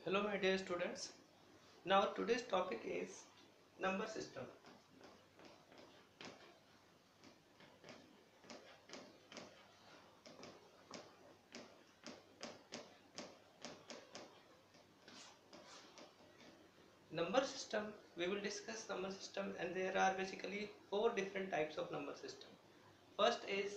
Hello my dear students. Now today's topic is number system. Number system, we will discuss number system, and there are basically four different types of number system. First is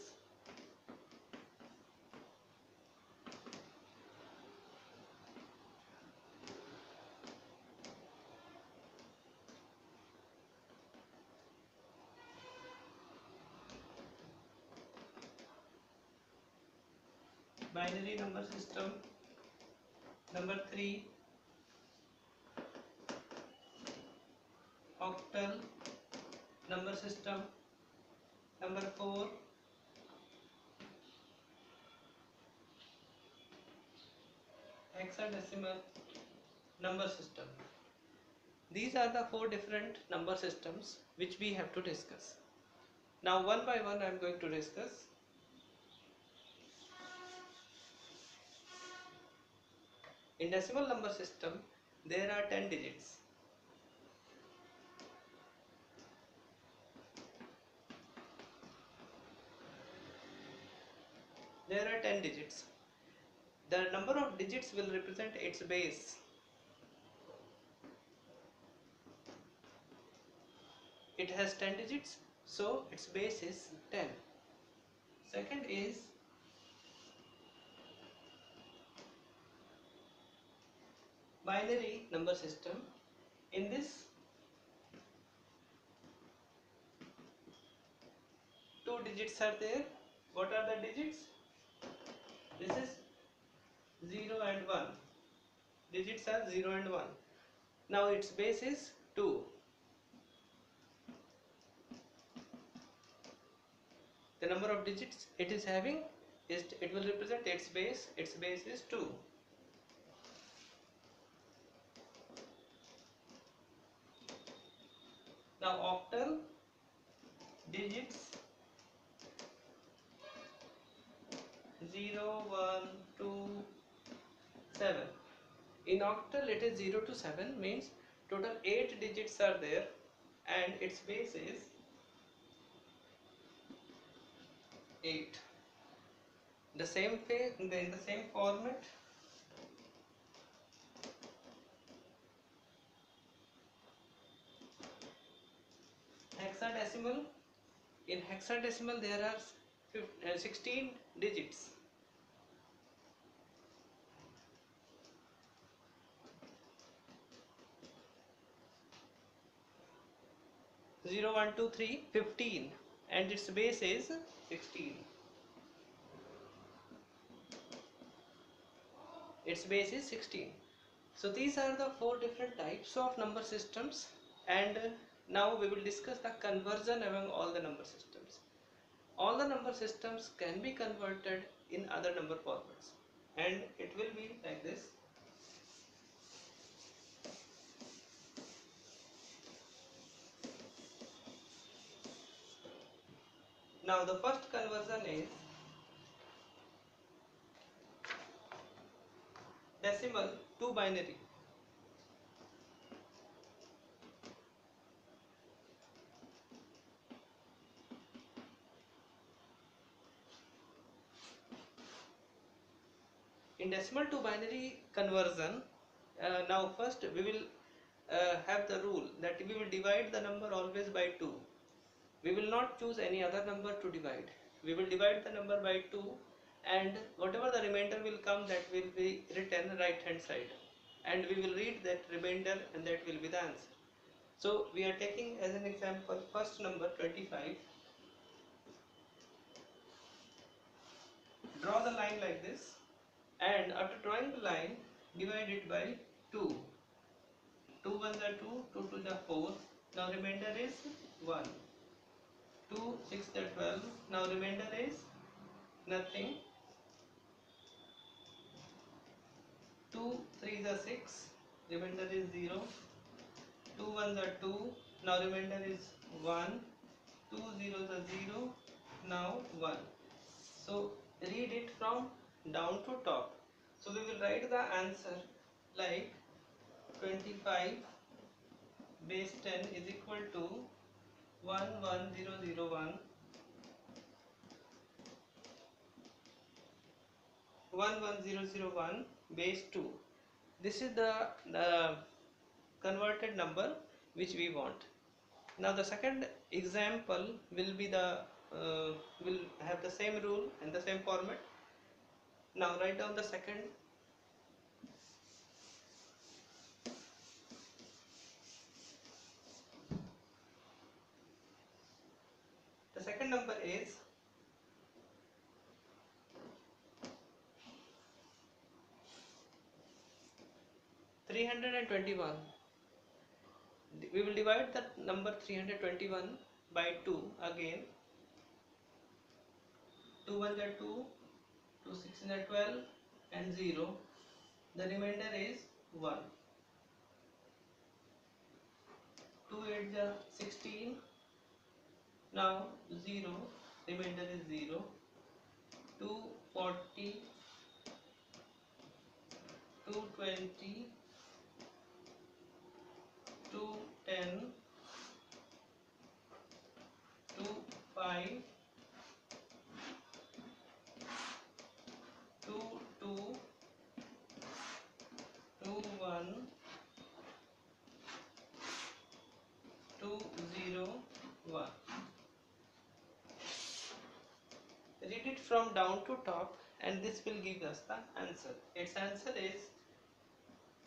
binary number system. Number 3, octal number system. Number 4, hexadecimal number system. These are the four different number systems which we have to discuss. Now one by one I am going to discuss. In decimal number system, there are 10 digits. There are 10 digits. The number of digits will represent its base. It has 10 digits, so its base is 10. Second is binary number system. In this, two digits are there. What are the digits? This is 0 and 1. Digits are 0 and 1. Now its base is 2. The number of digits it is having is, it will represent its base. Its base is 2. Now octal digits 0, 1, 2, 7. In octal it is 0 to 7, means total 8 digits are there, and its base is 8. The same in the same format, hexadecimal. In hexadecimal there are 16 digits. Zero, 1, 2, 3, 15, and its base is 16. Its base is 16. So these are the four different types of number systems, and now we will discuss the conversion among all the number systems. All the number systems can be converted in other number formats, and it will be like this. Now the first conversion is decimal to binary. In decimal to binary conversion, now first we will have the rule that we will divide the number always by 2. We will not choose any other number to divide. We will divide the number by 2, and whatever the remainder will come, that will be written right hand side, and we will read that remainder, and that will be the answer. So we are taking as an example first number 25. Draw the line like this, and after drawing the line, divide it by 2. 2 1s are 2, 2 2s are 4. Now remainder is 1. 2 6 are 12. Now remainder is nothing. 2 3s are 6. Remainder is 0. 2 1s are 2. Now remainder is 1. 2 zeros are 0. Now 1. So read it from down to top. So we will write the answer like 25 base 10 is equal to 11001 11001 base 2. This is the converted number which we want. Now the second example will be will have the same rule and the same format. Now write down the second. The second number is 321. We will divide the number 321 by 2 again. 2 1 are 2, 2 6 are 12 and 0. The remainder is 1. 2 8 are 16. Now 0, remainder is 0. 240, 220, 210, 25, 22, 21, 201. Read it from down to top and this will give us the answer. Its answer is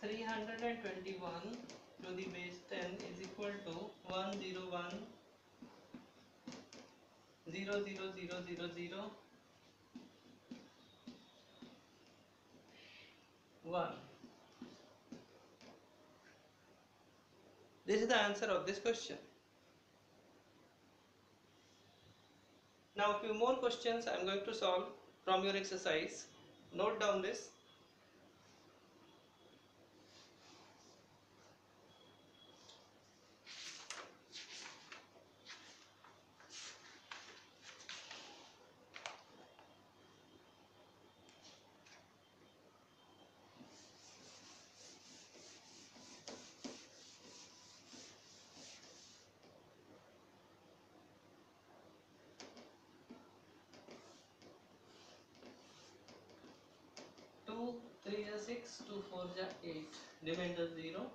321 to the base 10 is equal to 101 00000 1. This is the answer of this question. Now a few more questions I am going to solve from your exercise. Note down this. Two 3 are 6, 2 4 are 8, remainder 0.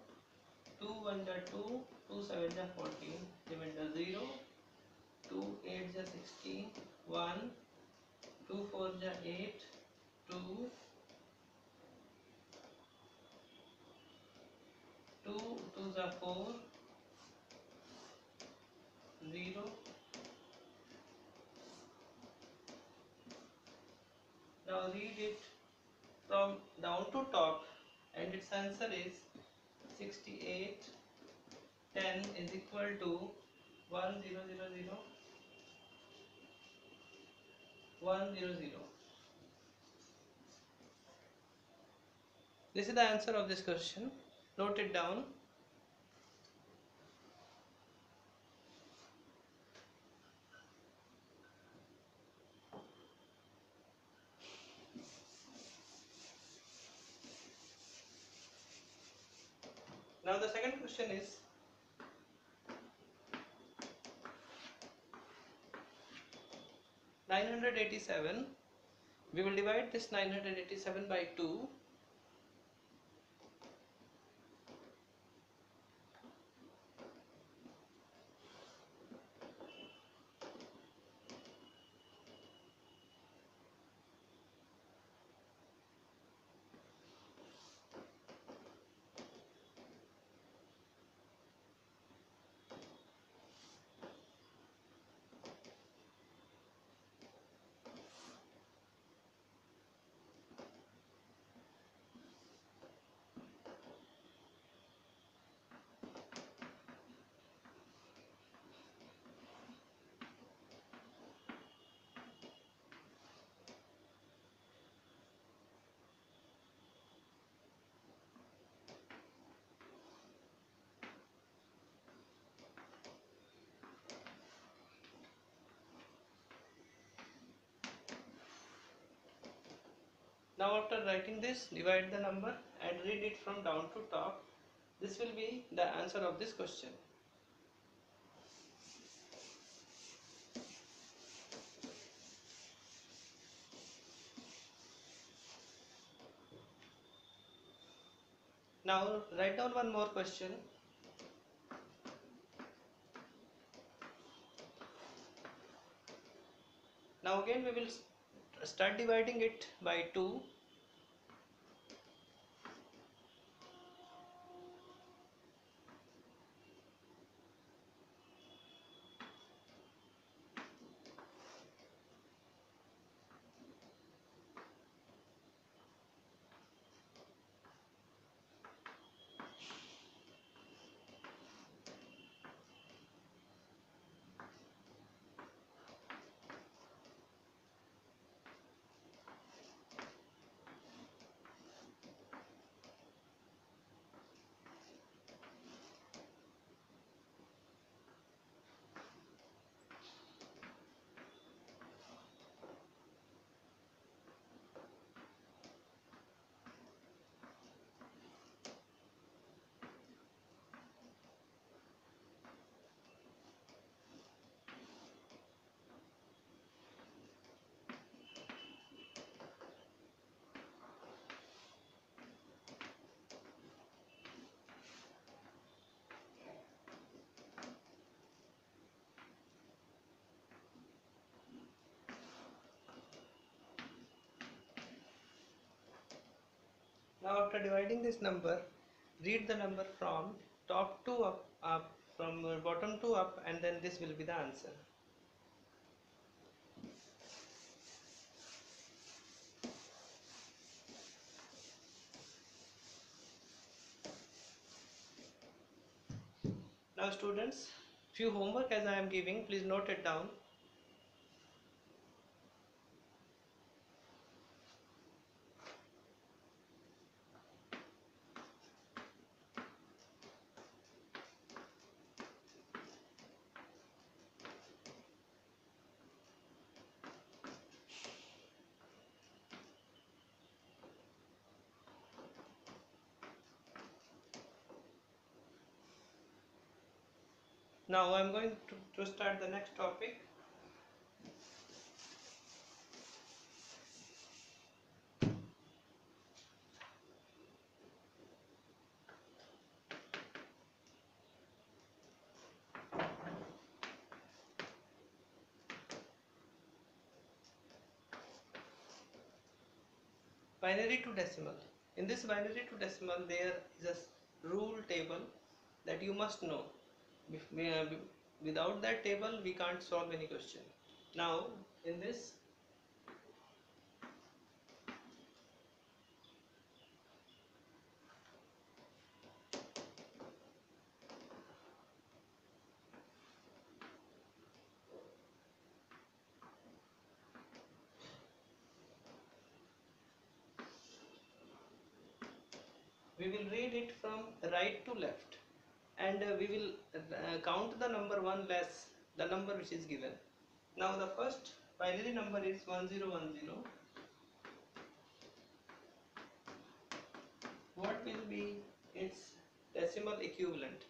2 1 are 2, 2 7 are 14, remainder 0. 2 8 are 16, 1, 2 4 are 8, 2, 2 2 are 4, 0. Now read it from down to top and its answer is 68. 10 is equal to 1000 100. This is the answer of this question. Note it down. Now the second question is 987. We will divide this 987 by 2. Now after writing this, divide the number and read it from down to top. This will be the answer of this question. Now write down one more question. Now again we will start dividing it by 2. Now after dividing this number, read the number from top to up, from bottom to up, and then this will be the answer. Now students, few homework as I am giving, please note it down. Now I am going to start the next topic. Binary to decimal. In this binary to decimal, there is a rule table that you must know. Without that table, we can't solve any question. Now, in this, we will read it from right to left, and we will count the number 1 less the number which is given. Now the first binary number is 1010. What will be its decimal equivalent?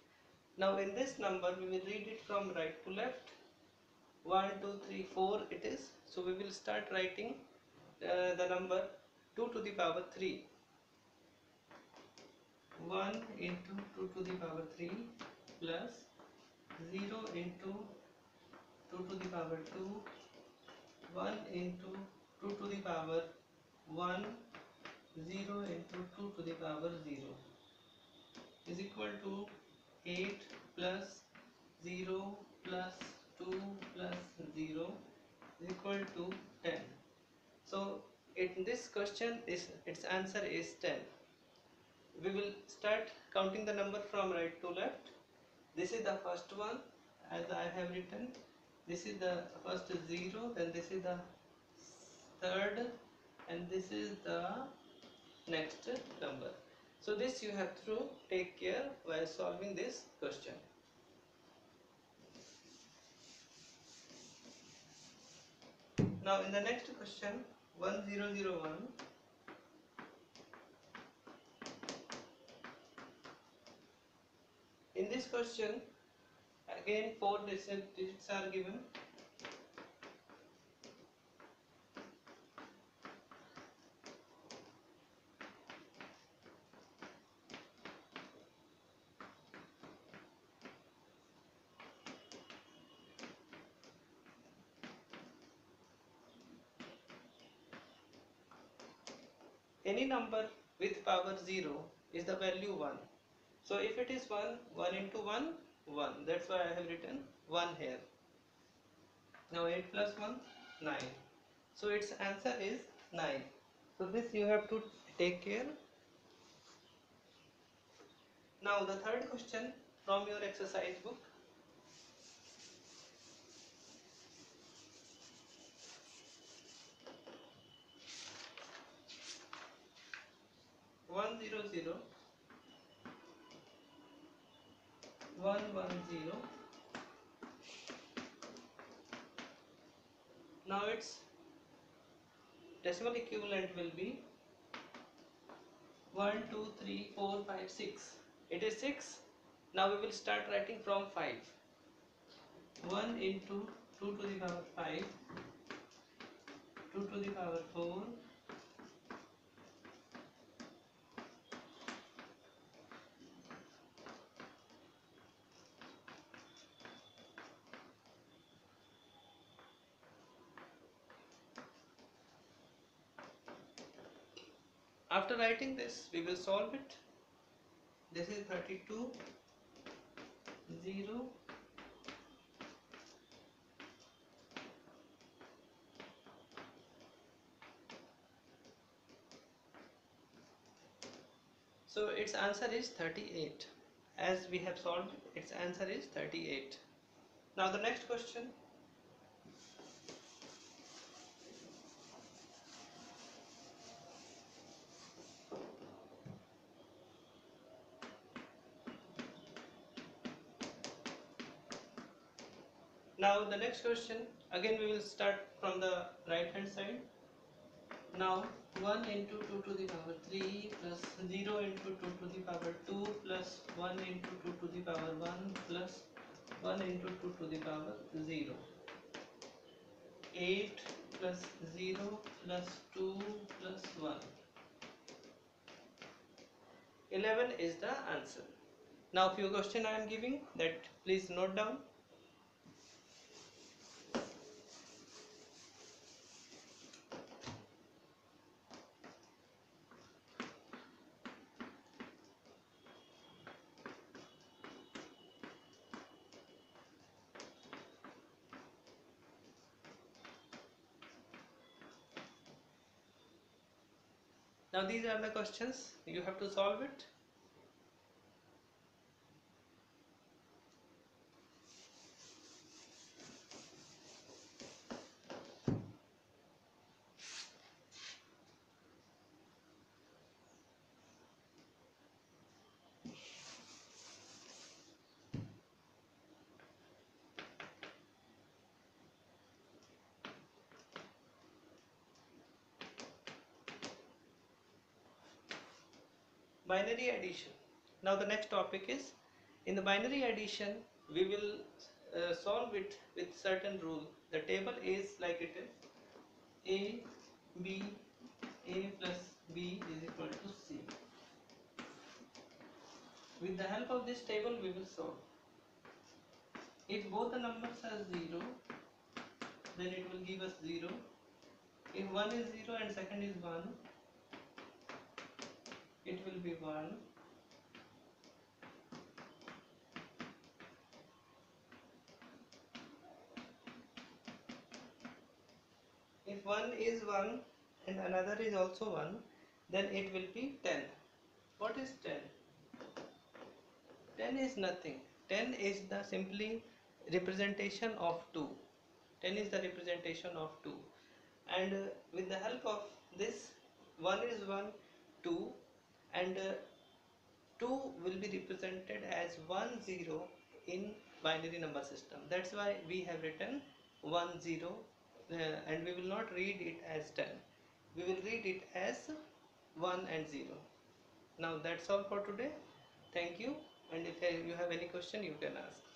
Now in this number we will read it from right to left. 1 2 3 4 it is, so we will start writing the number 2 to the power 3. 1 into 2 to the power 3 plus 0 into 2 to the power 2, 1 into 2 to the power 1, 0 into 2 to the power 0 is equal to 8 plus 0 plus 2 plus 0 is equal to 10. So in this question, its answer is 10. We will start counting the number from right to left. This is the first one, as I have written. This is the first 0, then this is the third, and this is the next number. So this you have to take care while solving this question. Now in the next question, 1001, In this question, again 4 digits are given. Any number with power 0 is the value 1. So if it is 1, 1 into 1, 1. That's why I have written 1 here. Now 8 plus 1, 9. So its answer is 9. So this you have to take care. Now the third question from your exercise book. One zero zero 110. Now its decimal equivalent will be 1 2 3 4 5 6. It is 6. Now we will start writing from 5. 1 into 2 to the power 5, 2 to the power 4, after writing this we will solve it. This is 32 0. So its answer is 38. As we have solved it, its answer is 38. Now the next question. Now the next question, again we will start from the right hand side. Now 1 into 2 to the power 3 plus 0 into 2 to the power 2 plus 1 into 2 to the power 1 plus 1 into 2 to the power 0. 8 plus 0 plus 2 plus 1. 11 is the answer. Now few question I am giving, that please note down. Now these are the questions, you have to solve it. Binary addition. Now the next topic is, in the binary addition we will solve it with certain rule. The table is like it is: A, B, A plus B is equal to C. With the help of this table we will solve. If both the numbers are 0, then it will give us 0. If one is 0 and second is 1, it will be 1. If one is 1 and another is also 1, then it will be 10. What is 10? 10 is nothing. 10 is the simply representation of 2. 10 is the representation of 2. And with the help of this, 1 is 1, 2, and 2 will be represented as 1 0 in binary number system. That's why we have written 1 0, and we will not read it as 10. We will read it as 1 and 0. Now that's all for today. Thank you. And if you have any question, you can ask.